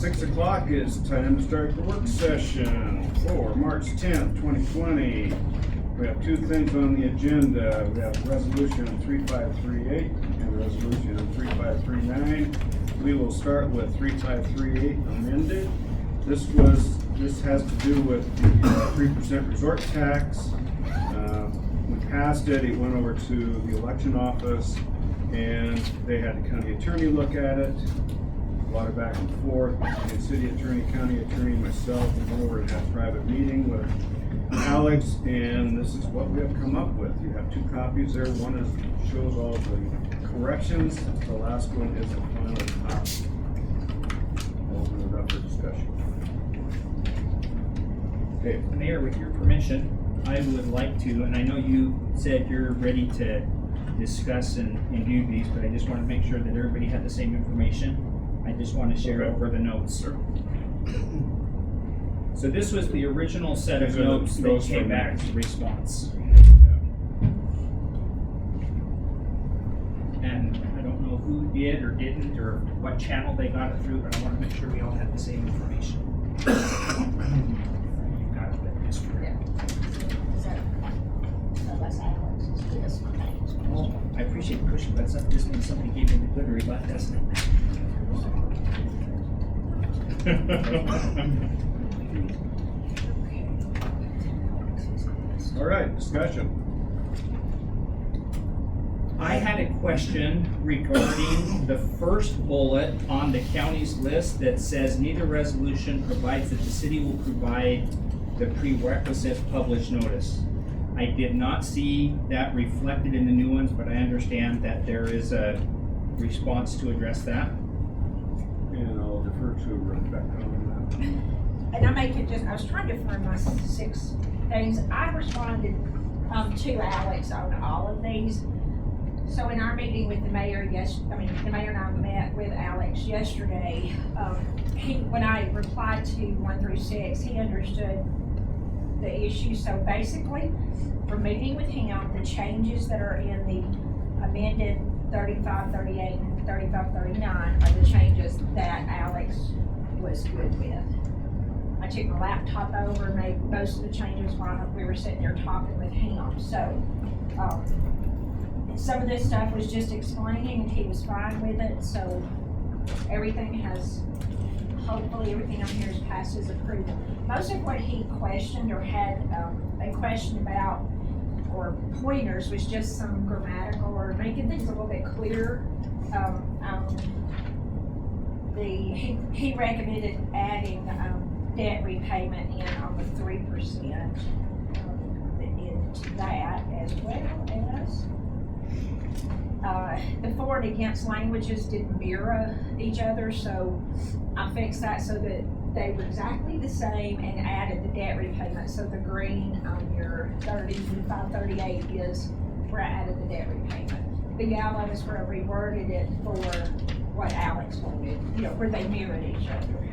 6 o'clock is time to start the work session for March 10th, 2020. We have two things on the agenda. We have resolution 3538 and resolution 3539. We will start with 3538 amended. This has to do with the 3% resort tax. We passed it. It went over to the election office and they had the county attorney look at it. A lot of back and forth between city attorney, county attorney, myself, and went over and had a private meeting with Alex, and this is what we have come up with. You have two copies there. One shows all the corrections. The last one is the final copy. I'll open it up for discussion. Okay. Mayor, with your permission, I would like to, and I know you said you're ready to discuss and do these, but I just want to make sure that everybody had the same information. I just want to share over the notes. Sure. So this was the original set of notes that came back as a response. And I don't know who did or didn't, or what channel they got it through, but I want to make sure we all had the same information. You've got it, that is correct. Well, I appreciate the pushing, but this means somebody gave me the glittery butt, doesn't it? All right, discussion. I had a question regarding the first bullet on the county's list that says neither resolution provides that the city will provide the prerequisite published notice. I did not see that reflected in the new ones, but I understand that there is a response to address that. And I'll defer to Rebecca on that. And I make it just, I was trying to find my 6 things. I responded to Alex on all of these. So in our meeting with the mayor, the mayor and I met with Alex yesterday. When I replied to 1 through 6, he understood the issue. So basically, from meeting with him, the changes that are in the amended 3538 and 3539 are the changes that Alex was good with. I took my laptop over and made most of the changes while we were sitting there talking with him. So some of this stuff was just explaining and he was fine with it. So hopefully everything on here is passed as approval. Most of what he questioned or had a question about or pointers was just some grammatical or making things a little bit clearer. He recommended adding debt repayment in on the 3% into that, as well as the for and against languages didn't mirror each other, so I fixed that so that they were exactly the same and added the debt repayment. So the green on your 3538 is where I added the debt repayment. The yellow is where I reworded it for what Alex wanted, where they mirrored each other.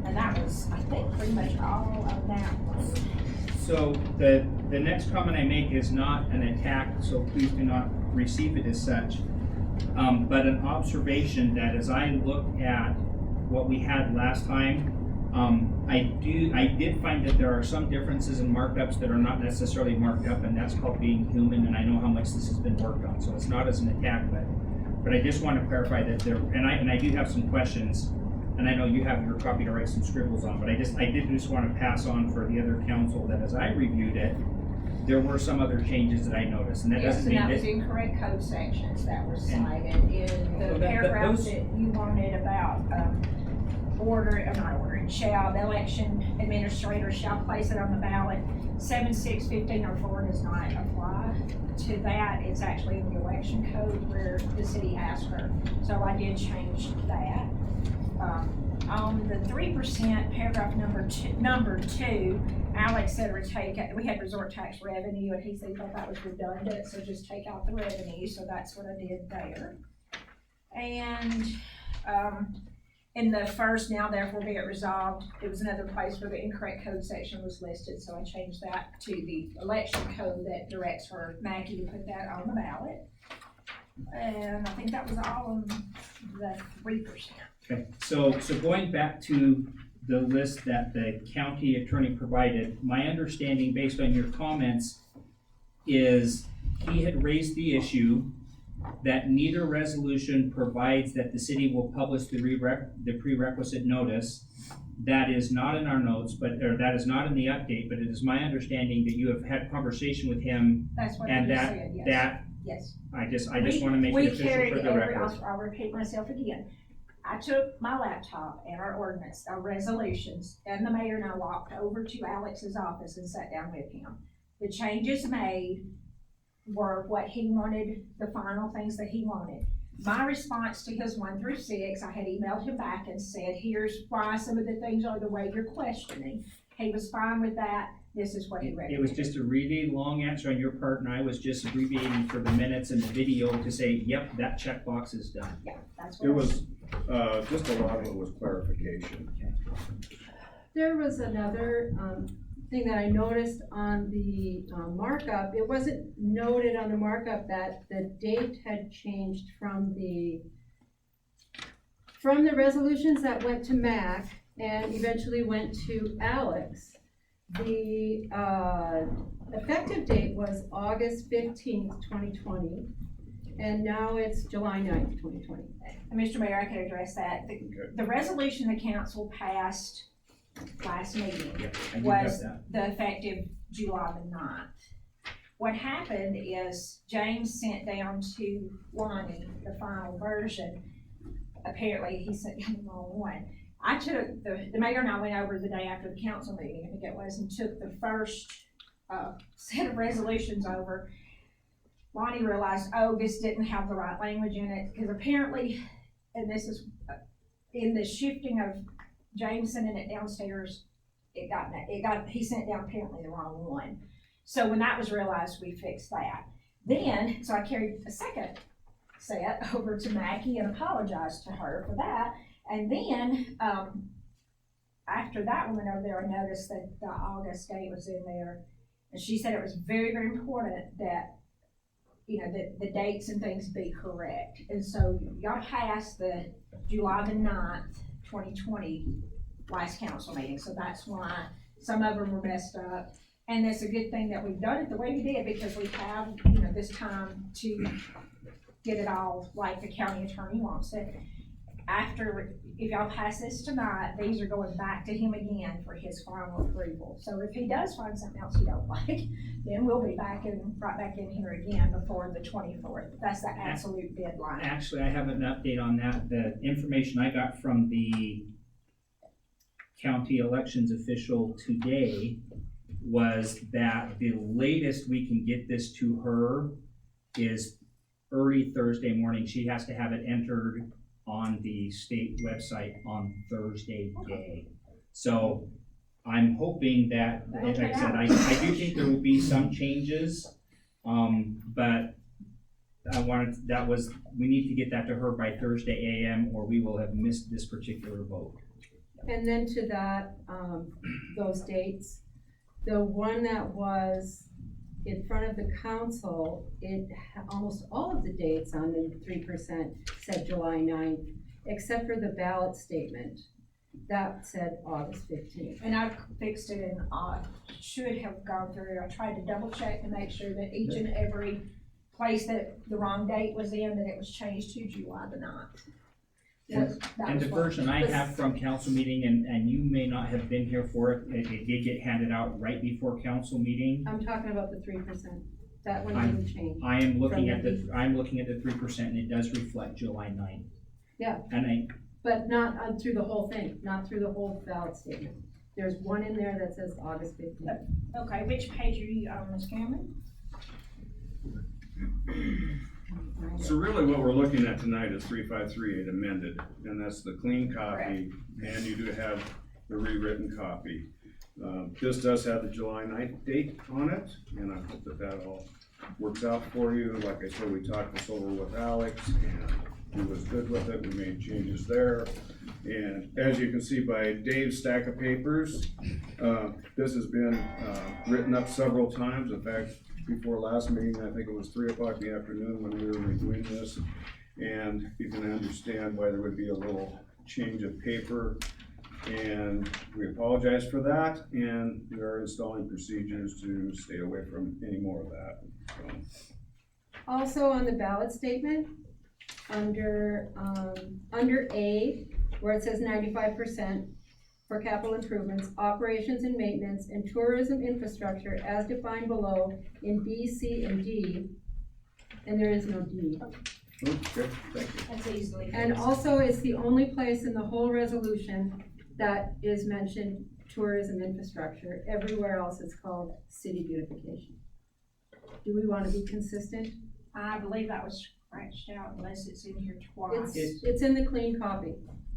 And that was, I think, pretty much all of that one. So the next comment I make is not an attack, so please do not receive it as such. But an observation that as I look at what we had last time, I did find that there are some differences in markups that are not necessarily marked up, and that's called being human, and I know how much this has been worked on, so it's not as an attack, but I just want to clarify that and I do have some questions, and I know you have your copy to write some scribbles on, but I did just want to pass on for the other council that as I reviewed it, there were some other changes that I noticed, and that doesn't mean that that. was incorrect code sections that were cited in the paragraph that you wanted about the election administrator shall place it on the ballot. 7, 6, 15, or 4 does not apply to that. It's actually in the election code where the city asked her. So I did change that. On the 3%, paragraph number 2, Alex said we had resort tax revenue, and he said he thought that was redundant, so just take out the revenue. So that's what I did there. And in the first, now therefore be it resolved, it was another place where the incorrect code section was listed, so I changed that to the election code that directs for Mackie to put that on the ballot. And I think that was all of the 3%. Okay, so going back to the list that the county attorney provided, my understanding based on your comments is he had raised the issue that neither resolution provides that the city will publish the prerequisite notice. That is not in our notes, or that is not in the update, but it is my understanding that you have had conversation with him That's what and he that, said, yes. that, Yes. I just wanna make it official for the record. I'll repeat myself again. I took my laptop and our ordinance, our resolutions, and the mayor and I walked over to Alex's office and sat down with him. The changes made were what he wanted, the final things that he wanted. My response to his 1 through 6, I had emailed him back and said, here's why some of the things are the way you're questioning. He was fine with that. This is what he recommended. It was just a really long answer on your part, and I was just abbreviating for the minutes and the video to say, yep, that checkbox is done. Yeah, that's what It was, just a lot of it was clarification. There was another, thing that I noticed on the markup. It wasn't noted on the markup that the date had changed from the resolutions that went to Mac and eventually went to Alex. The effective date was August 15th, 2020, and now it's July 9th, 2020. And Mr. Mayor, I can address that. The resolution the council passed last meeting Yep, I do have was that. the effective July the 9th. What happened is James sent down to Lonnie the final version. Apparently, he sent down the wrong one. I took, the mayor and I went over the day after the council meeting, I think it was, and took the first set of resolutions over. Lonnie realized, oh, this didn't have the right language in it, because apparently, and this is in the shifting of James sending it downstairs, he sent down apparently the wrong one. So when that was realized, we fixed that. Then, so I carried a second set over to Mackie and apologized to her for that. And then, after that one went over there, I noticed that the August date was in there. And she said it was very, very important that, that the dates and things be correct. And so y'all passed the July the 9th, 2020 last council meeting. So that's why some of them were messed up. And it's a good thing that we've done it the way we did, because we have, this time to get it all like the county attorney wants it. After, if y'all pass this tonight, these are going back to him again for his final approval. So if he does find something else he don't like, then we'll be right back in here again before the 24th. That's the absolute deadline. Actually, I have an update on that. The information I got from the county elections official today was that the latest we can get this to her is early Thursday morning. She has to have it entered on the state website on Thursday day. So I'm hoping that, like I said, I do think there will be some changes, but we need to get that to her by Thursday AM or we will have missed this particular vote. And then to that, those dates, the one that was in front of the council, almost all of the dates on the 3% said July 9th, except for the ballot statement. That said August 15th. And I fixed it and should have gone through. I tried to double check to make sure that each and every place that the wrong date was in, that it was changed to July the 9th. And the version I have from council meeting, and you may not have been here for it, it did get handed out right before council meeting. I'm talking about the 3%. That one didn't change. I am looking at the 3% and it does reflect July 9th. Yeah. But not through the whole thing, not through the whole ballot statement. There's one in there that says August 15th. Okay, which page are you on, Ms. Cameron? So really what we're looking at tonight is 3538 amended, and that's the clean copy, and you do have the rewritten copy. This does have the July 9th date on it, and I hope that all works out for you. Like I said, we talked this over with Alex, and he was good with it. We made changes there. And as you can see by Dave's stack of papers, this has been written up several times. In fact, before last meeting, I think it was 3 o'clock in the afternoon when we were reviewing this, and you can understand why there would be a little change of paper, and we apologize for that, and we are installing procedures to stay away from any more of that. So, Also on the ballot statement, under A, where it says 95% for capital improvements, operations and maintenance, and tourism infrastructure as defined below in B, C, and D, and there is no D. okay, thank you. That's easily. And fixed. also, it's the only place in the whole resolution that is mentioned tourism infrastructure. Everywhere else it's called city beautification. Do we want to be consistent? I believe that was scratched out unless it's in here twice. It's in the clean copy.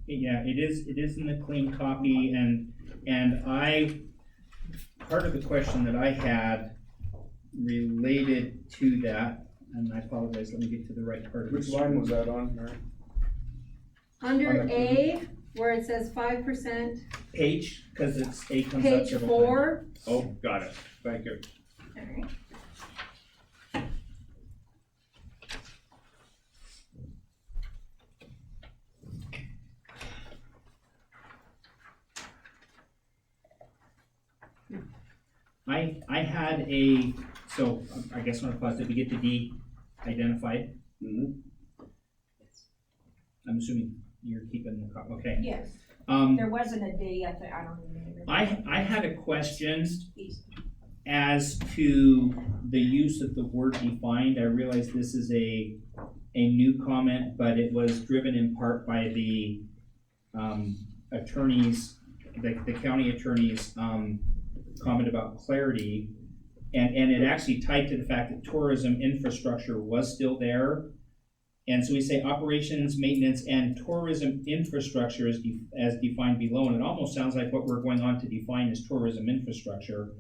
Yeah, it is in the clean copy, and part of the question that I had related to that, and I apologize, let me get to the right part of Which this. line was that on, Mary? Under On the- A, where it says 5%, Page, because it's A comes up page several times. 4, Oh, got it, thank you. Alright. I had so I guess when I paused, did we get the D identified? Mhm. I'm assuming you're keeping the copy, okay. Yes, Um, there wasn't a D, I don't remember. I had a question Easy. as to the use of the word defined. I realize this is a new comment, but it was driven in part by the attorneys, the county attorney's comment about clarity. And it actually tied to the fact that tourism infrastructure was still there. And so we say operations, maintenance, and tourism infrastructure as defined below. And it almost sounds like what we're going on to define is tourism infrastructure.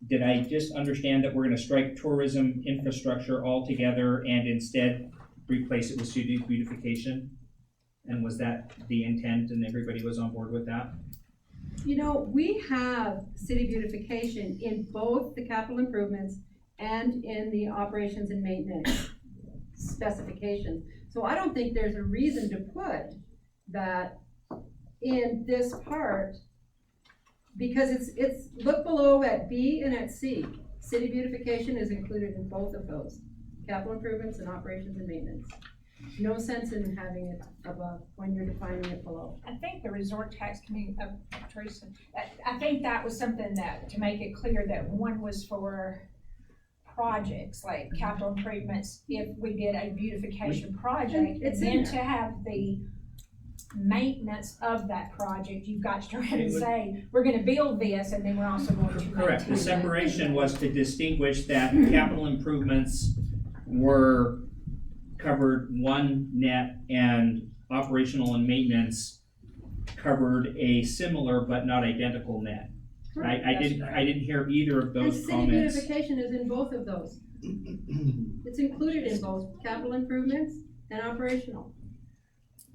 Did I just understand that we're gonna strike tourism infrastructure altogether and instead replace it with city beautification? And was that the intent and everybody was on board with that? you know, we have city beautification in both the capital improvements and in the operations and maintenance specifications. So I don't think there's a reason to put that in this part, because it's, look below at B and at C. City beautification is included in both of those, capital improvements and operations and maintenance. No sense in having it above when you're defining it below. I think the resort tax committee, Teresa, I think that was something that, to make it clear that one was for projects, like capital improvements, if we did a beautification project, It's and in then to have the maintenance of that project, you've got to try It and would- say, we're gonna build this, and then we're also going to Correct, the maintain it. separation was to distinguish that capital improvements were covered one net and operational and maintenance covered a similar but not identical net. I didn't hear either of And those city comments. beautification is in both of those. It's included in both capital improvements and operational.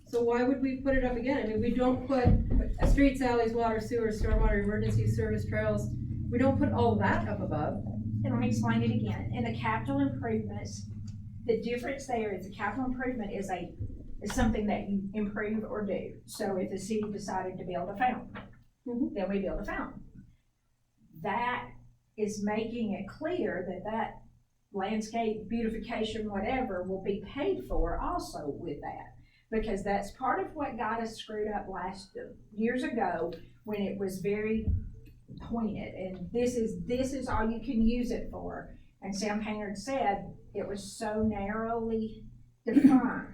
So why would we put it up again? I mean, we don't put streets, alleys, water, sewer, stormwater, emergency service trails, we don't put all that up above. And let me explain it again, in the capital improvements, the difference there is a capital improvement is something that you improve or do. So if the city decided to build a fountain, Mhm. then we build a fountain. That is making it clear that that landscape beautification, whatever, will be paid for also with that. Because that's part of what got us screwed up years ago, when it was very pointed, and this is all you can use it for. And Sam Painter said it was so narrowly defined.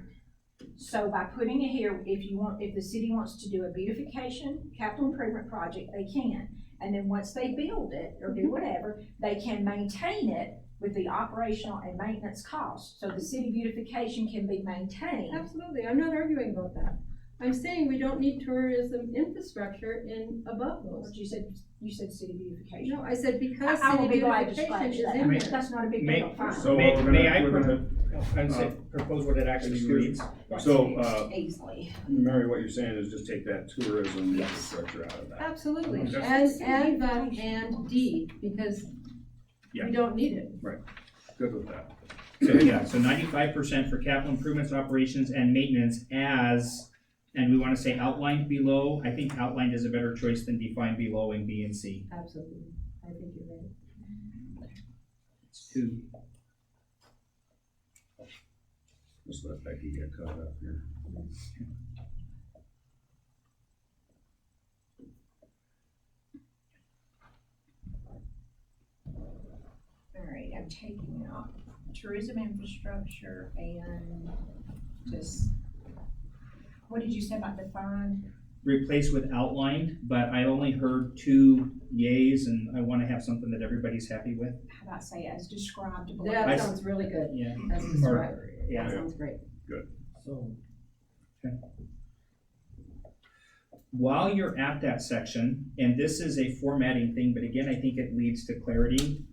So by putting it here, if the city wants to do a beautification, capital improvement project, they can. And then once they build it or do whatever, they can maintain it with the operational and maintenance costs. So the city beautification can be maintained. Absolutely, I'm not arguing about that. I'm saying we don't need tourism infrastructure in above those. What you said city beautification. No, I said because I will city be glad to beautification scratch is that. in there. That's not a big May- deal, fine. So May I we're gonna, propose what it actually Excuse reads? so, Easily. Mary, what you're saying is just take that tourism Yes. infrastructure out of that. Absolutely, Okay. and that and D, because Yeah. we don't need it. Good with that. So 95% for capital improvements, operations, and maintenance as And we wanna say outlined below. I think outlined is a better choice than defined below in B and C. Absolutely, I think you're right. It's two. Just let Becky get caught up here. Alright, I'm taking out tourism infrastructure and just, what did you say about defined? Replace with outlined, but I only heard two yays, and I wanna have something that everybody's happy with. How about say as described below? I That s- sounds really good, Yeah. as described, Or- that Yeah, sounds great. so. Okay. While you're at that section, and this is a formatting thing, but again, I think it leads to clarity.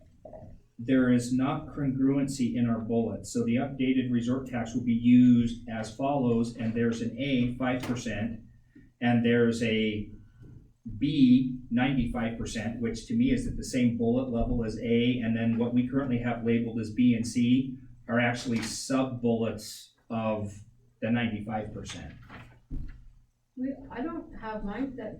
There is not congruency in our bullets, so the updated resort tax will be used as follows, and there's an A, 5%, and there's a B, 95%, which to me is at the same bullet level as A, and then what we currently have labeled as B and C are actually sub-bullets of the 95%. I don't have mine that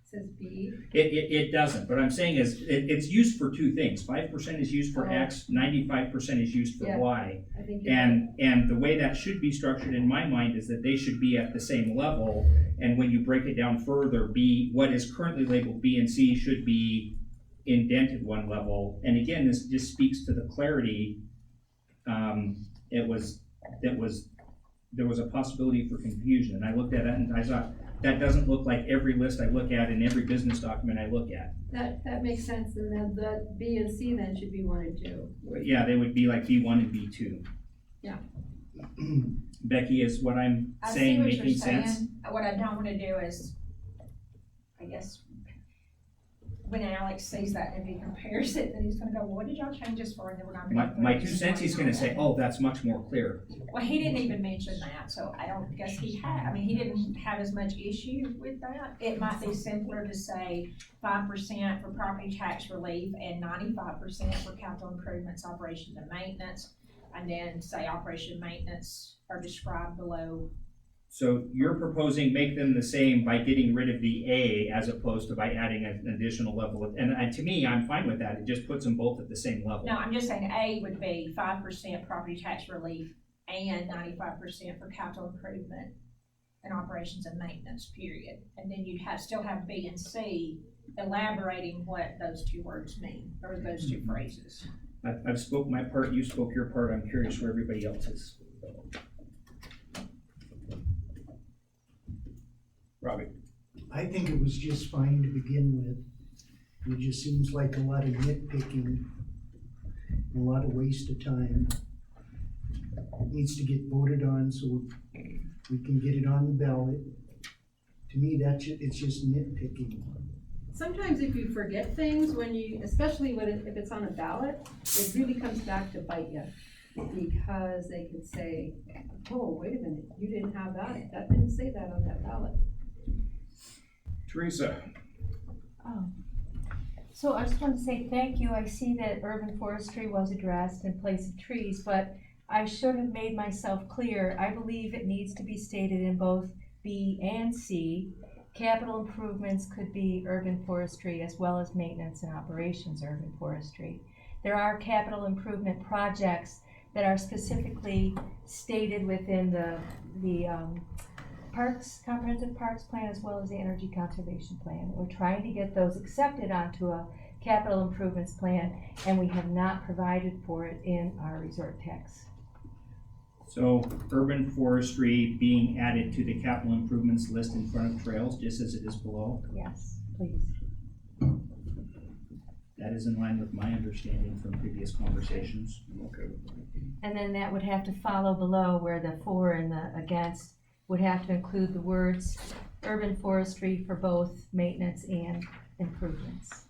says B. It doesn't, but I'm saying is, it's used for two things. 5% is used for Oh. X, 95% is used for Yeah. Y. I think you're right. And the way that should be structured in my mind is that they should be at the same level. And when you break it down further, B, what is currently labeled B and C should be indented one level. And again, this just speaks to the clarity. There was a possibility for confusion. And I looked at it and I thought, that doesn't look like every list I look at and every business document I look at. That makes sense, and then the B and C then should be 1 and 2. Yeah, they would be like B1 and B2. Yeah. Becky, is what I'm I see saying what you're making sense? saying. What I don't wanna do is, I guess, when Alex sees that and if he compares it, then he's gonna go, well, what did y'all change this for? And then we're not gonna. My 2 cents, he's gonna say, oh, that's much more clear. Well, he didn't even mention that, so I don't guess he had, I mean, he didn't have as much issue with that. It might be simpler to say 5% for property tax relief and 95% for capital improvements, operations and maintenance. And then say operation and maintenance are described below. So you're proposing make them the same by getting rid of the A as opposed to by adding an additional level of, and to me, I'm fine with that. It just puts them both at the same level. No, I'm just saying A would be 5% property tax relief and 95% for capital improvement and operations and maintenance, period. And then you'd still have B and C elaborating what those two words mean, or those two phrases. I've spoke my part, you spoke your part. I'm curious where everybody else is. Robbie? I think it was just fine to begin with. It just seems like a lot of nitpicking, a lot of waste of time. It needs to get voted on so we can get it on the ballot. To me, it's just nitpicking. Sometimes if you forget things especially if it's on a ballot, it really comes back to bite you. Because they could say, oh, wait a minute, you didn't have that didn't say that on that ballot. Teresa? So I just want to say thank you. I see that urban forestry was addressed in place of trees, but I should have made myself clear. I believe it needs to be stated in both B and C. Capital improvements could be urban forestry as well as maintenance and operations urban forestry. There are capital improvement projects that are specifically stated within the parks, comprehensive parks plan as well as the energy conservation plan. We're trying to get those accepted onto a capital improvements plan, and we have not provided for it in our resort tax. So urban forestry being added to the capital improvements list in front of trails, just as it is below. Yes, please. That is in line with my understanding from previous conversations. Okay. And then that would have to follow below where the for and the against would have to include the words urban forestry for both maintenance and improvements.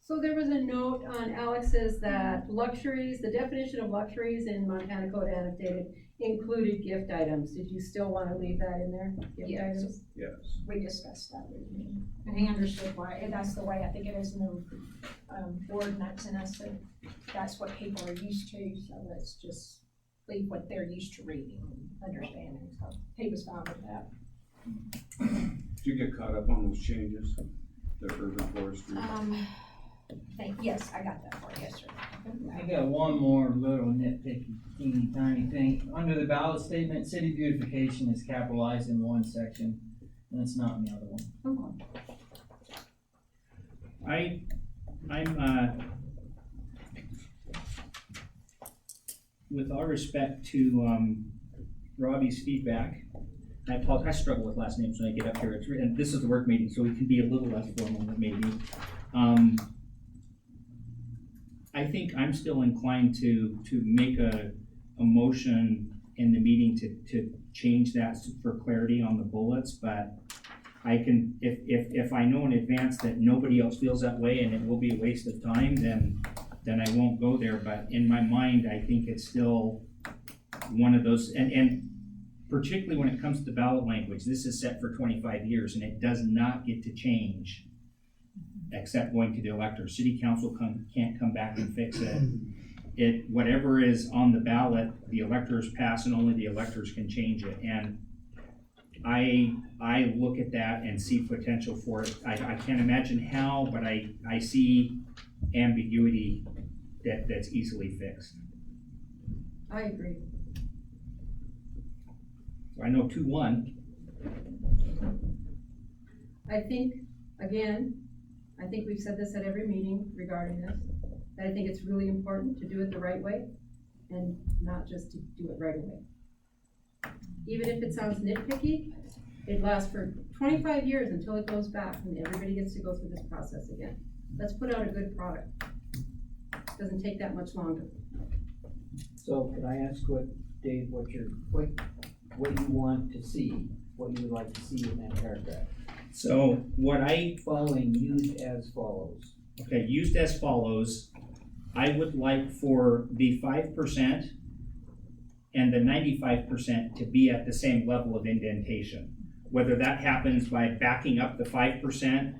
So there was a note on Alex's that luxuries, the definition of luxuries in Montana Code annotated included gift items. Did you still wanna leave that in there? Gift Yes. items? Yes. We discussed that with him, and he understood why, and that's the way I think it is in the, ordinance, and that's what people are used to, so let's just leave what they're used to reading and understanding, so he was fine with that. Did you get caught up on those changes, the urban forestry? Yes, I got that for you, yes, sir. I got one more little nitpicky, teeny tiny thing. Under the ballot statement, city beautification is capitalized in one section, and it's not in the other one. I'm, with all respect to, Robbie's feedback, I apologize, I struggle with last names when I get up here, and this is the work meeting, so we can be a little less formal maybe. I think I'm still inclined to make a motion in the meeting to change that for clarity on the bullets, but I can, if I know in advance that nobody else feels that way and it will be a waste of time, then I won't go there, but in my mind, I think it's still one of those, and particularly when it comes to ballot language, this is set for 25 years and it does not get to change except going to the electors. City council can't come back and fix it. Whatever is on the ballot, the electors pass and only the electors can change it. And I look at that and see potential for it. I can't imagine how, but I see ambiguity that's easily fixed. I agree. So I know 2-1. I think, again, I think we've said this at every meeting regarding this, that I think it's really important to do it the right way and not just to do it right away. Even if it sounds nitpicky, it lasts for 25 years until it goes back and everybody gets to go through this process again. Let's put out a good product. Doesn't take that much longer. So could I ask Dave, what you want to see, what you would like to see in that paragraph? So what Following used as follows. okay, used as follows, I would like for the 5% and the 95% to be at the same level of indentation. Whether that happens by backing up the 5%,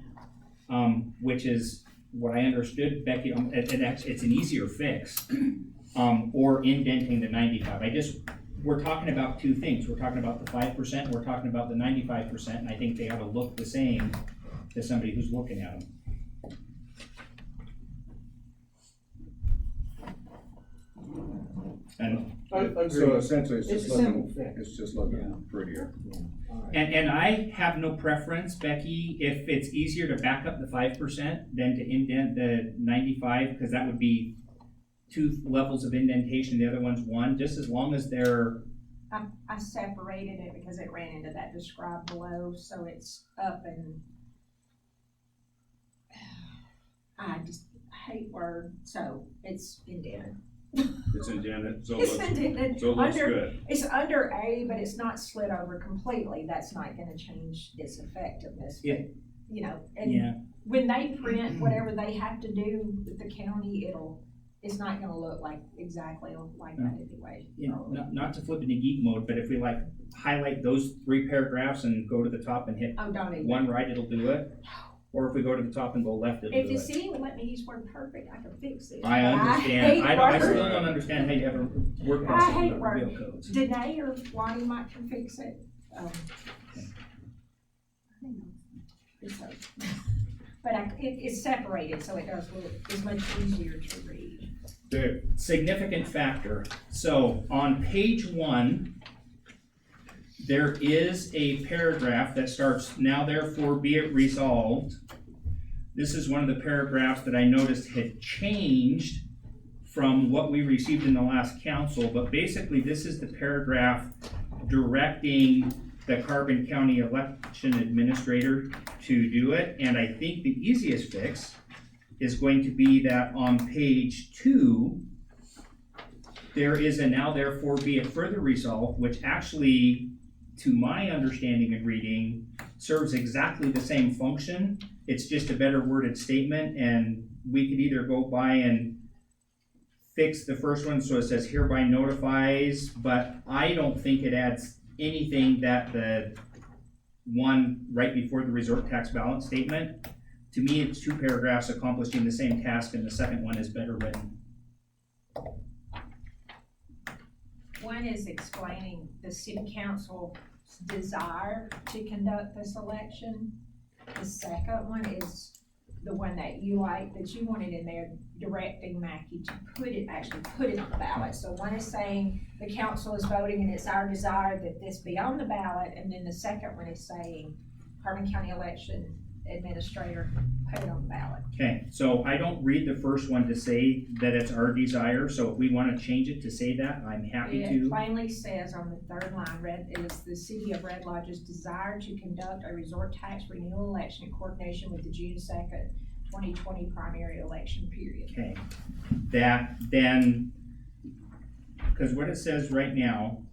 which is what I understood, Becky, it's an easier fix, or indenting the 95. We're talking about two things. We're talking about the 5%, and we're talking about the 95%, and I think they ought to look the same to somebody who's looking at them. And So essentially, it's It's just a simple looking, fix. it's just looking prettier. All right. And I have no preference, Becky, if it's easier to back up the 5% than to indent the 95, because that would be 2 levels of indentation, the other one's 1, just as long as they're, I separated it because it ran into that described below, so it's up and I just hate word, so it's indented. It's indented, so it It's looks, indented. so it looks Under- good. It's under A, but it's not slid over completely. That's not gonna change its effectiveness, but, you know, and yeah. when they print whatever they have to do with the county, it's not gonna look like exactly like that anyway. You know, not to flip into geek mode, but if we like highlight those 3 paragraphs and go to the top and hit Oh, don't even. one right, it'll do it. Or if we go to the top and go left, it'll If do the it. city would let me use word perfect, I could fix it. I But understand. hate I still word. don't understand how you have a word I processor hate with word. real codes. Danae or Lonnie might can fix it. But it's separated, so it does look, it's much easier to read. Dave, Significant factor. So on page 1, there is a paragraph that starts, "Now therefore be it resolved." This is one of the paragraphs that I noticed had changed from what we received in the last council, but basically this is the paragraph directing the Carbon County Election Administrator to do it, and I think the easiest fix is going to be that on page 2, there is a "now therefore be it further resolved," which actually, to my understanding and reading, serves exactly the same function. It's just a better worded statement, and we could either go by and fix the first one, so it says hereby notifies, but I don't think it adds anything that the one right before the resort tax balance statement. To me, it's 2 paragraphs accomplishing the same task, and the second one is better written. One is explaining the city council's desire to conduct this election. The second one is the one that you like, that you wanted in there, directing Mackey to actually put it on the ballot. So one is saying the council is voting and it's our desire that this be on the ballot, and then the second one is saying Carbon County Election Administrator, put it on the ballot. Okay, so I don't read the first one to say that it's our desire, so if we wanna change it to say that, I'm happy It to. plainly says on the third line, it is the city of Red Lodge's desire to conduct a resort tax renewal election in coordination with the June 2nd, 2020 primary election period. Okay, that then, cause what it says right now,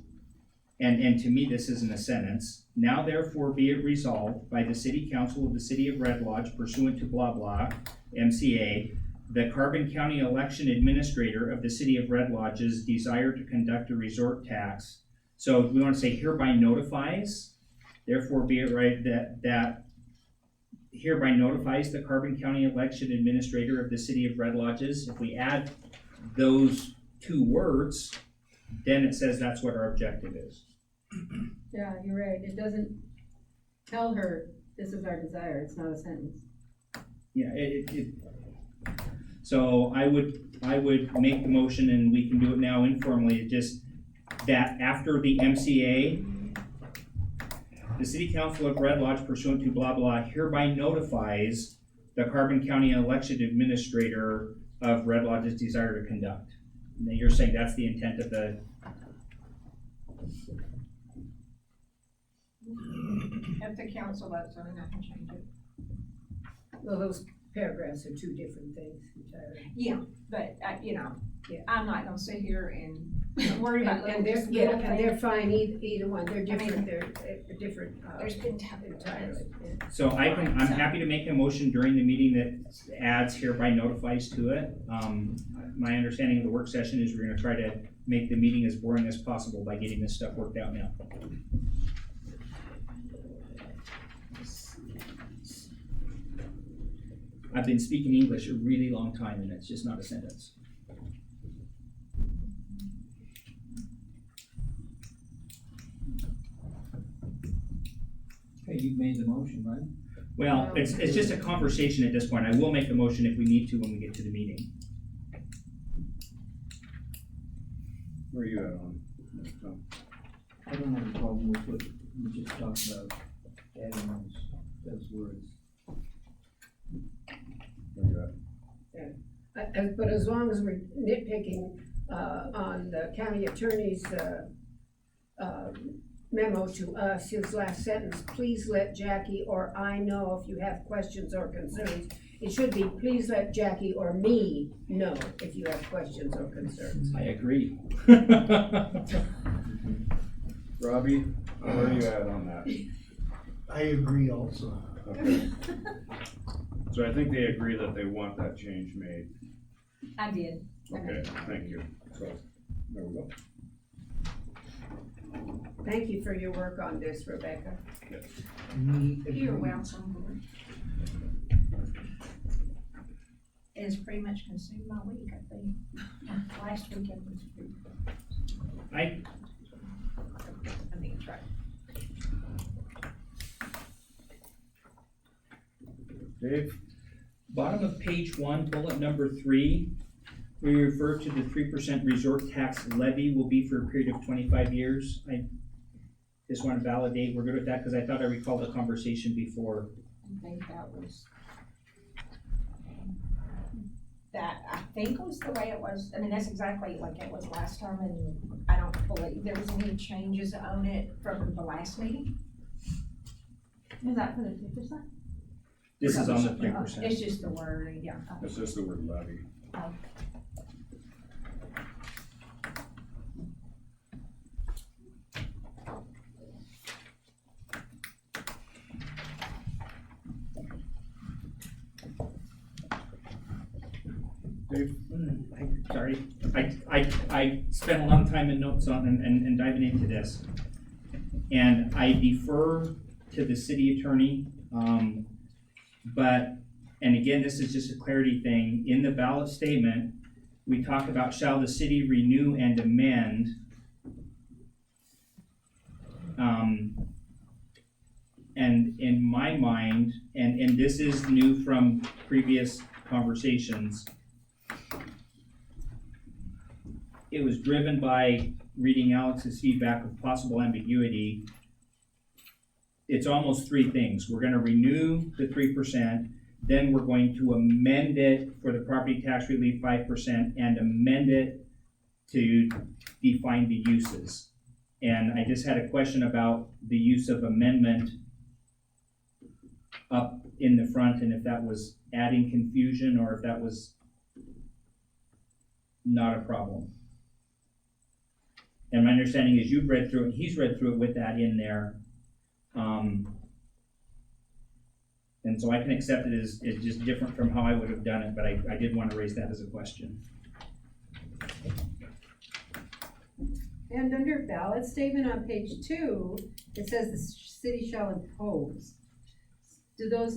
and to me, this isn't a sentence. Now therefore be it resolved by the city council of the city of Red Lodge pursuant to blah blah, MCA, the Carbon County Election Administrator of the city of Red Lodge's desire to conduct a resort tax. So we wanna say hereby notifies, therefore be it right that hereby notifies the Carbon County Election Administrator of the city of Red Lodges. If we add those 2 words, then it says that's what our objective is. Yeah, you're right, it doesn't tell her this is our desire, it's not a sentence. Yeah, so I would make the motion, and we can do it now informally, it just, that after the MCA, the city council of Red Lodge pursuant to blah blah hereby notifies the Carbon County Election Administrator of Red Lodge's desire to conduct. And then you're saying that's the intent of the, If the council votes on it, I can change it. Well, those paragraphs are 2 different things entirely. Yeah, but, I'm not gonna sit here and worry about And they're, little yeah, little and they're things. fine, either one, they're I different, mean, they're different, There's been entirely. Yeah. so I'm happy to make a motion during the meeting that adds hereby notifies to it. My understanding of the work session is we're gonna try to make the meeting as boring as possible by getting this stuff worked out now. I've been speaking English a really long time, and it's just not a sentence. Okay, you've made the motion, right? Well, it's just a conversation at this point. I will make the motion if we need to when we get to the meeting. Where are you at on this, Tom? I don't have a problem with what you just talked about, adding those words. Where are you at? But as long as we're nitpicking, on the county attorney's, memo to us, his last sentence, please let Jackie or I know if you have questions or concerns. It should be, please let Jackie or me know if you have questions or concerns. I agree. Robbie, where are you at on that? I agree also. Okay. So I think they agree that they want that change made. I did. Okay, thank you. So, there we go. Thank you for your work on this, Rebecca. Me You're agree. welcome. It's pretty much consumed my week, I think. Last weekend was pretty. I think it's right. Dave? Bottom of page 1, bullet number 3, we refer to the 3% resort tax levy will be for a period of 25 years. I just want to validate we're good with that, because I thought I recalled a conversation before. I think that was. That, I think was the way it was, I mean, that's exactly like it was last time, and I don't believe there was any changes on it from the last meeting. Is that for the 2%? This is on the 3%. It's just the word, yeah. It's just the word levy. Dave? Sorry, I spent a lot of time in notes on and diving into this. And I defer to the city attorney, but, and again, this is just a clarity thing, in the ballot statement, we talk about shall the city renew and amend. And in my mind, and this is new from previous conversations, it was driven by reading Alex's feedback of possible ambiguity. It's almost three things. We're gonna renew the 3%, then we're going to amend it for the property tax relief 5% and amend it to define the uses. And I just had a question about the use of amendment up in the front, and if that was adding confusion or if that was not a problem. And my understanding is you've read through it, he's read through it with that in there. And so I can accept it as just different from how I would have done it, but I did want to raise that as a question. And under ballot statement on page 2, it says the city shall impose. Does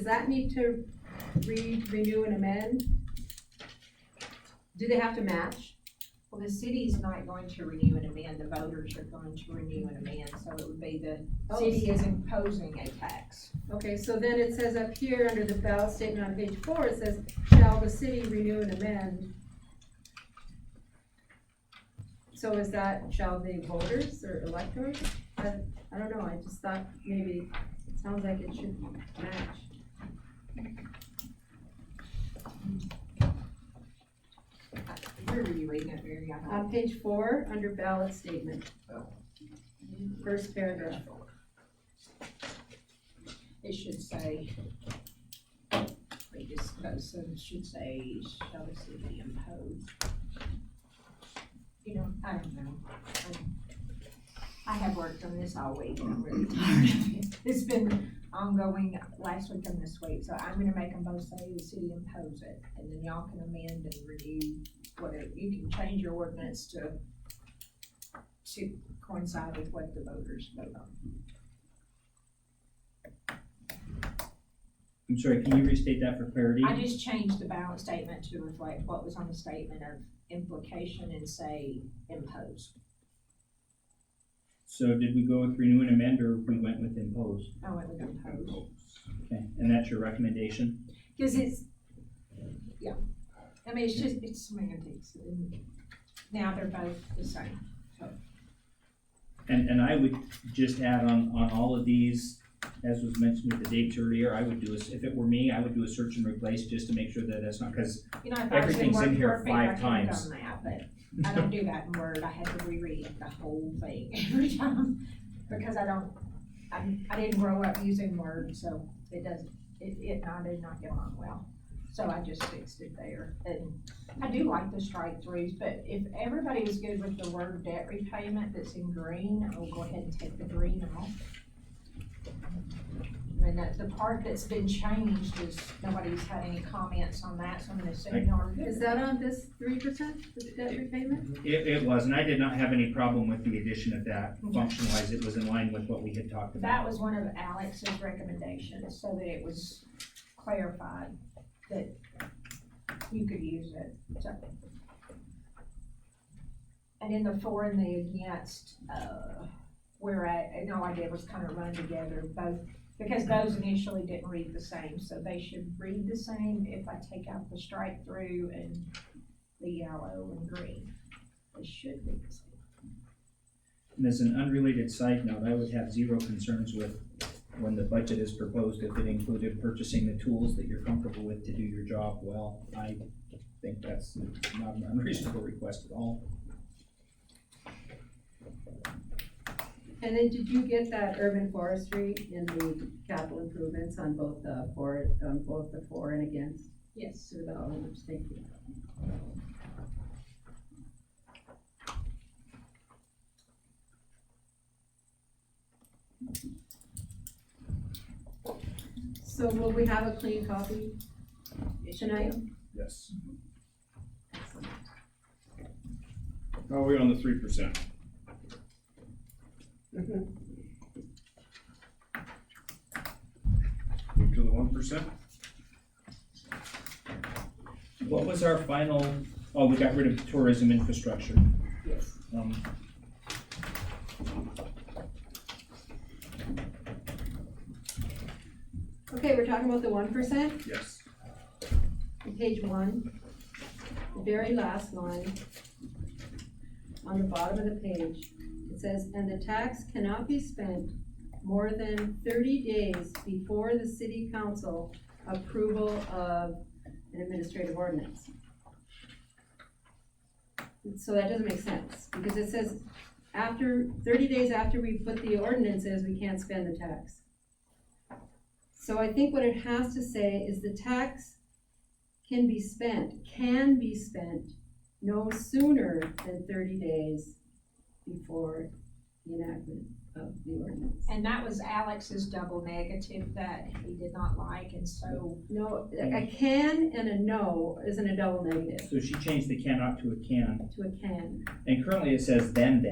that need to renew and amend? Do they have to match? Well, the city's not going to renew and amend, the voters are going to renew and amend, so it would be the city is imposing a tax. Okay, so then it says up here, under the ballot statement on page 4, it says, shall the city renew and amend? So is that, shall the voters or electors? I don't know, I just thought maybe, it sounds like it should match. Where are you reading it, Mary? On page 4, under ballot statement. First paragraph. It should say, it should say, shall the city impose? You know, I don't know. I have worked on this all week and I'm really tired of it. It's been ongoing last week and this week, so I'm gonna make them both say the city impose it, and then y'all can amend and review whatever. You can change your ordinance to coincide with what the voters vote on. I'm sorry, can you restate that for clarity? I just changed the ballot statement to reflect what was on the statement of implication and say impose. So did we go with renew and amend, or we went with impose? I went with impose. Okay, and that's your recommendation? Cause it's, yeah, I mean, it's semantics, and now they're both the same, so. And I would just add on all of these, as was mentioned with the dates earlier, I would do if it were me, I would do a search and replace just to make sure that that's not, because You know, if I was in everything's in Word here perfect, I 5 could have times. done that, but I don't do that in Word, I had to reread the whole thing every time, because I didn't grow up using Word, so I did not get along well. So I just fixed it there, and I do like the strike throughs, but if everybody is good with the word debt repayment that's in green, I will go ahead and take the green off. And the part that's been changed is nobody's had any comments on that, so I'm gonna assume y'all are good. Is that on this 3%, the debt repayment? It was, and I did not have any problem with the addition of that. Function-wise, it was in line with what we had talked about. That was one of Alex's recommendations, so that it was clarified that you could use it, so. And in the for and the against, and all I did was kind of run together both, because those initially didn't read the same, so they should read the same if I take out the strike through and the yellow and green. They should read the same. And as an unrelated side note, I would have zero concerns with when the budget is proposed, if it included purchasing the tools that you're comfortable with to do your job well. I think that's not an unreasonable request at all. And then did you get that urban forestry in the capital improvements on both the for and against? Yes. Through the elements, thank you. So will we have a clean copy tonight? Yes. How are we on the 3%? Move to the 1%? What was our final, oh, we got rid of tourism infrastructure. Yes. Okay, we're talking about the 1%, Yes. on page 1, the very last line, on the bottom of the page. It says, and the tax cannot be spent more than 30 days before the city council approval of an administrative ordinance. So that doesn't make sense, because it says, after, 30 days after we put the ordinances, we can't spend the tax. So I think what it has to say is the tax can be spent no sooner than 30 days before the enactment of the ordinance. And that was Alex's double negative that he did not like, and so, No, a can and a no isn't a double negative, So she changed the cannot to a can, to a can. and currently it says then,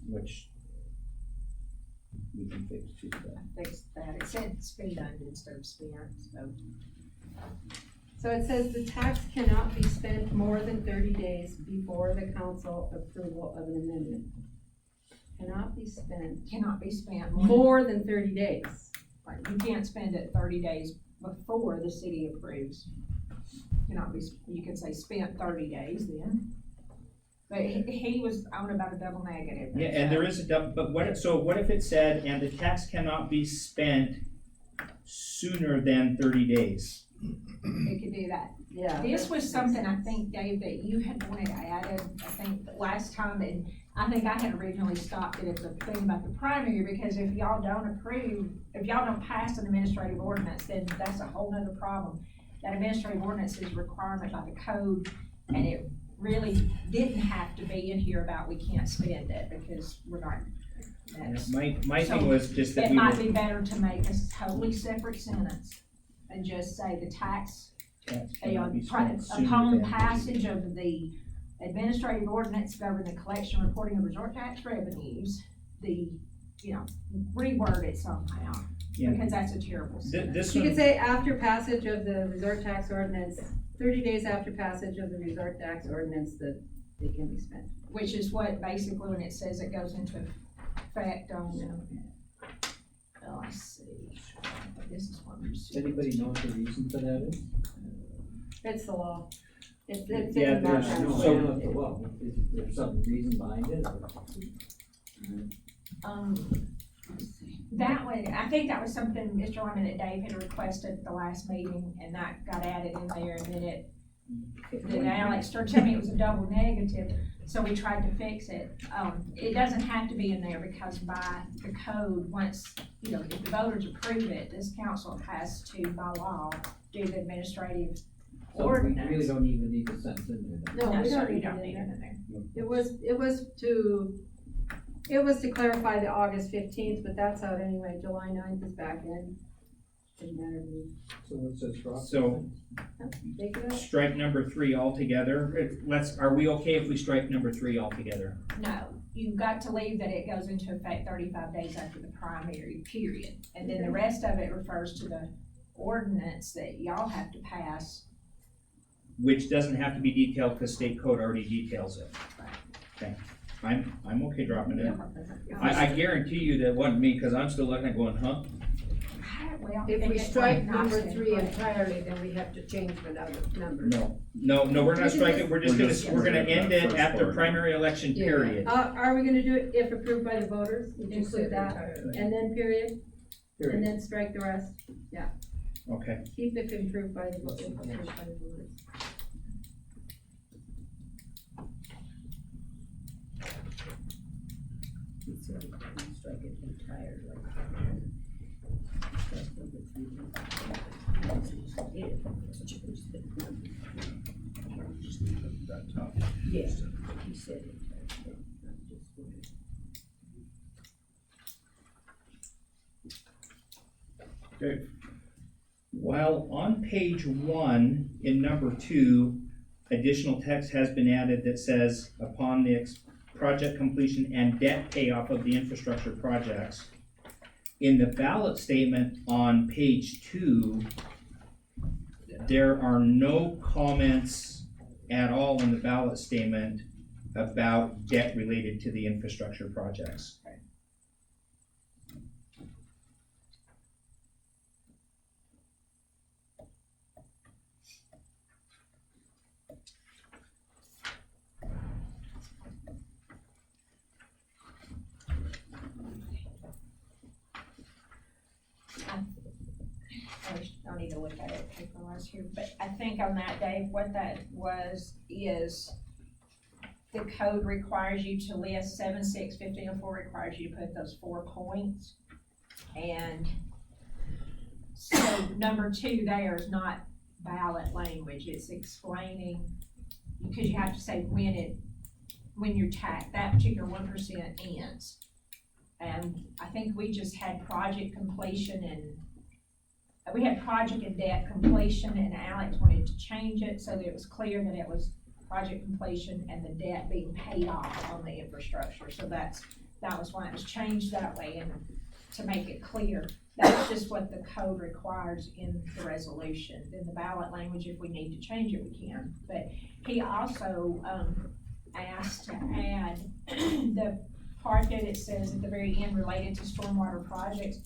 which we can fix too. fix that, it said spent instead of spent, so. So it says the tax cannot be spent more than 30 days before the council approval of an amendment. Cannot be spent Cannot be spent more than 30 days. Right, you can't spend it 30 days before the city approves. Cannot be, you can say spent 30 days then. But he was on about a double negative. Yeah, and there is a double, but what if it said, and the tax cannot be spent sooner than 30 days? It could do that. Yeah. This that was makes something, I sense. think, Dave, that you had wanted added, I think, last time, and I think I had originally stopped it at the thing about the primary, because if y'all don't approve, if y'all don't pass an administrative ordinance, then that's a whole nother problem. That administrative ordinance is a requirement by the code, and it really didn't have to be in here about we can't spend it, because we're not, that's. My So, thing was just that It we might were. be better to make a totally separate sentence and just say the tax, Tax cannot be spent sooner upon than- passage of the administrative ordinance governing the collection and reporting of resort tax revenues, reword it somehow, Yeah. because that's a terrible sentence. This You one, could say after passage of the resort tax ordinance, 30 days after passage of the resort tax ordinance, that they can be spent. Which is what basically when it says it goes into effect on, let's see, this is what I'm Does anybody know what the reason for that is? It's the law. It's Yeah, in the there's background. No, I So- don't know if the law, is there some reason behind it? or- That way, I think that was something, Mr. Lyman, that Dave had requested at the last meeting, and that got added in there, and then Alex started telling me it was a double negative, so we tried to fix it. It doesn't have to be in there, because by the code, once, if the voters approve it, this council has to, by law, do the administrative So we really ordinance. don't even need a sentence in there then? No, No, we sir, don't you need don't it need in it there. in there. It was to clarify the August 15th, but that's out anyway. July 9th is back in. Didn't matter to me. So what's this for? So- Take it out. strike number 3 altogether. Are we okay if we strike number 3 altogether? No, you've got to leave that it goes into effect 35 days after the primary period. And then the rest of it refers to the ordinance that y'all have to pass. Which doesn't have to be detailed because state code already details it. Okay, I'm okay dropping it. I guarantee you that wasn't me, because I'm still looking at going, huh? Well, If we it's strike not number said, 3 right. entirely, then we have to change the other numbers. No, we're not striking, we're We're gonna just- end it first at the part. primary election Yeah. period. Are we gonna do it if approved by the voters? Would you Include include that? entirely. And then period? And Period. then strike the rest? Okay, Keep it approved by the voters. Strike it entirely. That top. Yes, he said it. Okay, while on page 1, in number 2, additional text has been added that says, upon the project completion and debt payoff of the infrastructure projects. In the ballot statement on page 2, there are no comments at all in the ballot statement about debt related to the infrastructure projects. I need to look at it paper-wise here, but I think on that, Dave, what that was is the code requires you to list 7.6.15.04 requires you to put those 4 points. And so number 2 there is not ballot language, it's explaining, because you have to say when your tax, that particular 1% ends. And I think we just had project completion and we had project and debt completion, and Alex wanted to change it so that it was clear that it was project completion and the debt being paid off on the infrastructure. So that was why it was changed that way, and to make it clear. That's just what the code requires in the resolution. In the ballot language, if we need to change it, we can. But he also asked to add the part that it says at the very end related to stormwater projects.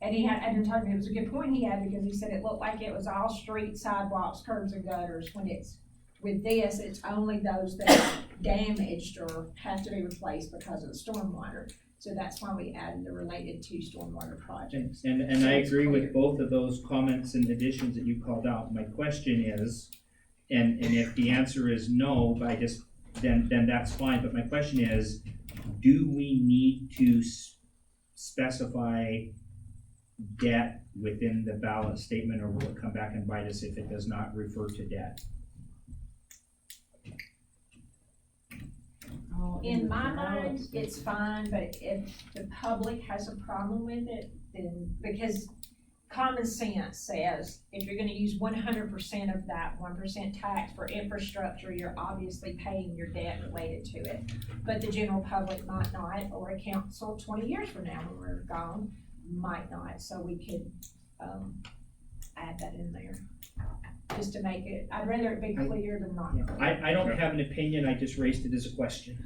And he had, and it was a good point he had, because he said it looked like it was all streets, sidewalks, curbs and gutters, when it's, with this, it's only those that are damaged or have to be replaced because of the stormwater. So that's why we added the related to stormwater projects. And I agree with both of those comments and additions that you called out. My question is, and if the answer is no, then that's fine, but my question is, do we need to specify debt within the ballot statement, or will it come back and bite us if it does not refer to debt? In my mind, it's fine, but if the public has a problem with it, then, because common sense says, if you're gonna use 100% of that 1% tax for infrastructure, you're obviously paying your debt related to it. But the general public might not, or a council 20 years from now when we're gone, might not, so we could, add that in there. Just to make it, I'd rather it be clear than not clear. I don't have an opinion, I just raised it as a question.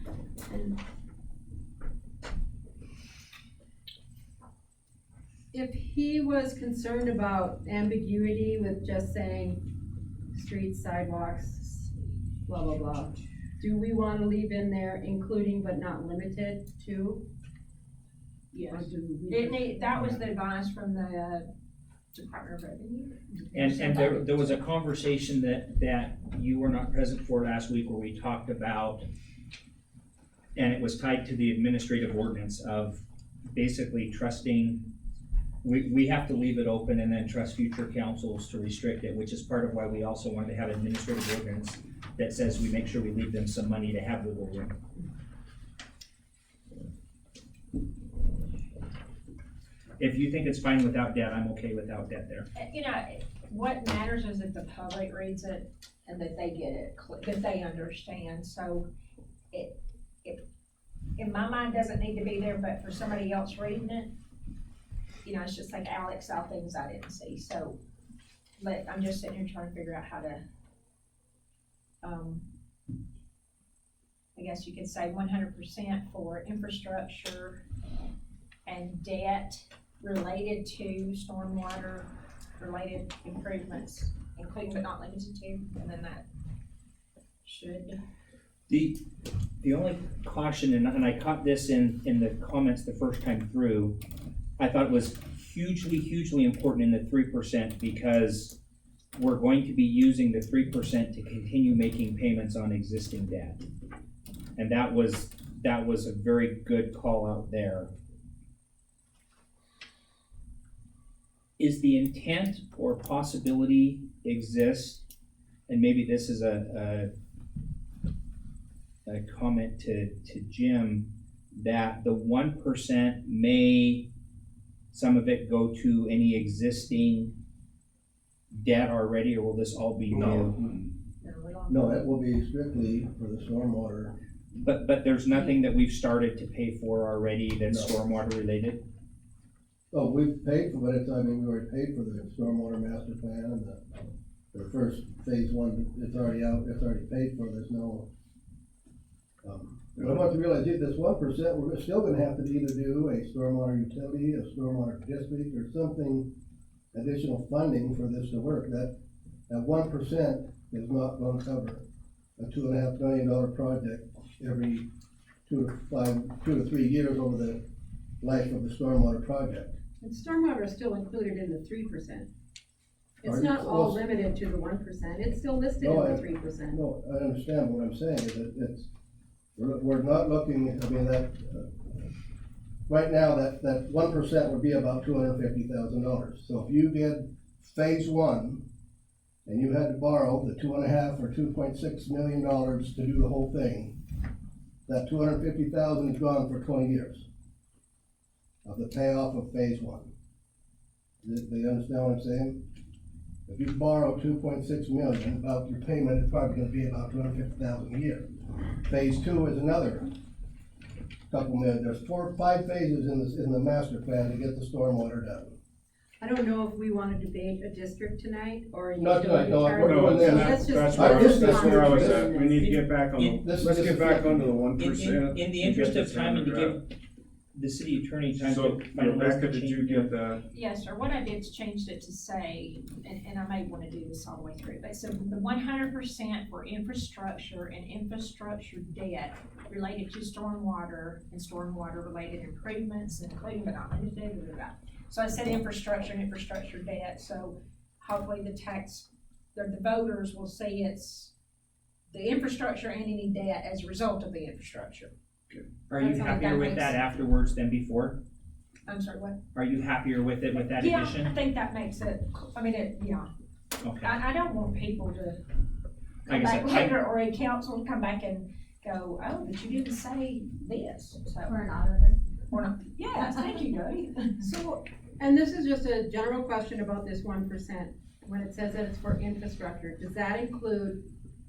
If he was concerned about ambiguity with just saying streets, sidewalks, blah, blah, blah, do we wanna leave in there including but not limited to? Yes. Or do we? That was the advice from the Department of Revenue. And there was a conversation that you were not present for last week where we talked about, and it was tied to the administrative ordinance of basically trusting, we have to leave it open and then trust future councils to restrict it, which is part of why we also wanted to have an administrative ordinance that says we make sure we leave them some money to have wiggle room. If you think it's fine without debt, I'm okay without debt there. You know, what matters is that the public reads it and that they get it, that they understand. So it, in my mind, doesn't need to be there, but for somebody else reading it, you know, it's just like Alex saw things I didn't see. So I'm just sitting here trying to figure out how to, I guess you could say 100% for infrastructure and debt related to stormwater related improvements, including but not limited to, and then that should. The only caution, and I caught this in the comments the first time through, I thought it was hugely important in the 3%, because we're going to be using the 3% to continue making payments on existing debt. And that was a very good call out there. Is the intent or possibility exist, and maybe this is a comment to Jim, that the 1% may, some of it go to any existing debt already, or will this all be new? No, it will be strictly for the stormwater But there's nothing that we've started to pay for already that's No. stormwater related? Oh, we've paid for it, I mean, we already paid for the stormwater master plan and the first phase one, it's already out, it's already paid for, there's no. But I want to realize, this 1%, we're still gonna have to either do a stormwater utility, a stormwater district, or something additional funding for this to work. That 1% is not gonna cover a $2.5 million project every 2 to 3 years over the life of the stormwater project. And stormwater is still included in the 3%. It's Are you not all close? limited to the 1%, it's still listed in No, the I- 3%. No, I understand, what I'm saying is that we're not looking, I mean, right now, that 1% would be about $250,000. So if you did phase one, and you had to borrow the 2.5 or $2.6 million to do the whole thing, that $250,000 is gone for 20 years of the payoff of phase one. Do you understand what I'm saying? If you borrow 2.6 million, about your payment is probably gonna be about 250,000 a year. Phase two is another couple million. There's 4 or 5 phases in the master plan to get the stormwater done. I don't know if we wanna debate a district tonight, or. a Not tonight, no, utility we're chart. doing this. So let's just- That's where I was at, we need to get back on, In- let's get back onto the 1%. In the interest of time and to give the city attorney time So, to finalize Rebecca, the did you change. get that? Yes, sir, what I did is changed it to say, and I may wanna do this all the way through, but so the 100% for infrastructure and infrastructure debt related to stormwater and stormwater related improvements, including but not limited to, blah, blah, blah. So I said infrastructure and infrastructure debt, so hopefully the voters will see it's the infrastructure and any debt as a result of the infrastructure. Are you That's all happier that with makes- that afterwards than before? I'm sorry, what? Are you happier with it with that Yeah, I addition? think that makes it, yeah. Okay, I don't want people to come like I back said, later, or a council to come back and go, oh, but you didn't say this, so. For an auditor. Or not, yeah, thank you, Jody. So, and this is just a general question about this 1%, when it says that it's for infrastructure, does that include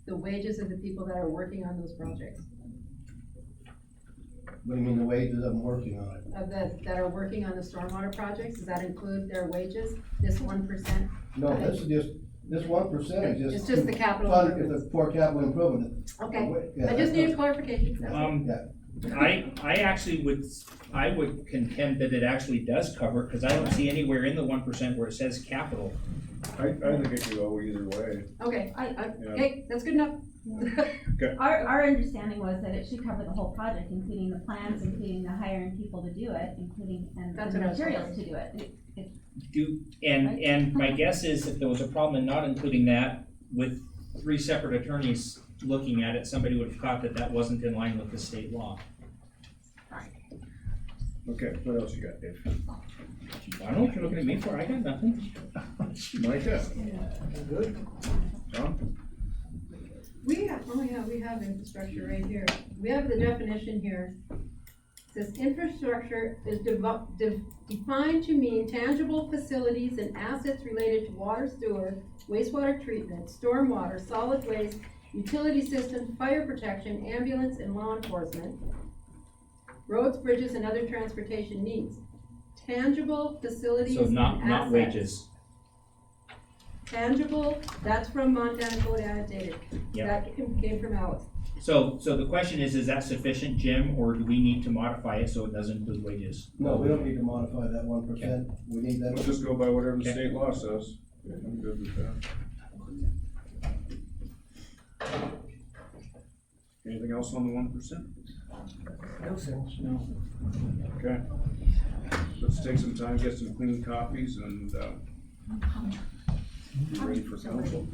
the wages of the people that are working on those projects? What do you mean, the wages of them working on it? That are working on the stormwater projects, does that include their wages, this 1%? No, this is just, this 1% is It's just. just the capital Fund, improvements. it's for capital improvement. Okay, Yeah, I just need a clarification, that's all. I actually would contend that it actually does cover, cause I don't see anywhere in the 1% where it says capital. I think it could go either way. Okay, Yeah. okay, that's good enough. Our understanding was that it should cover the whole project, including the plans, including the hiring people to do it, including, and That's the what I was materials to do it. And my guess is if there was a problem in not including that, with 3 separate attorneys looking at it, somebody would have thought that that wasn't in line with the state law. Okay, what else you got, Dave? I don't know what you're looking at me for, I got nothing. Micah? Good. Tom? We have infrastructure right here. We have the definition here. It says infrastructure is defined to mean tangible facilities and assets related to water, sewer, wastewater treatment, stormwater, solid waste, utility systems, fire protection, ambulance, and law enforcement, roads, bridges, and other transportation needs. Tangible facilities So and not assets. wages. Tangible, that's from Montana Code Annotated. Yeah. That came from Alice. So the question is that sufficient, Jim, or do we need to modify it so it doesn't include wages? No, we don't need to modify that 1%. We need that. Let's just go by whatever the Okay. state law says. I'm good with that. Anything else on the 1%? No sense, no. Okay. Let's take some time, get some clean copies, and, be ready for council.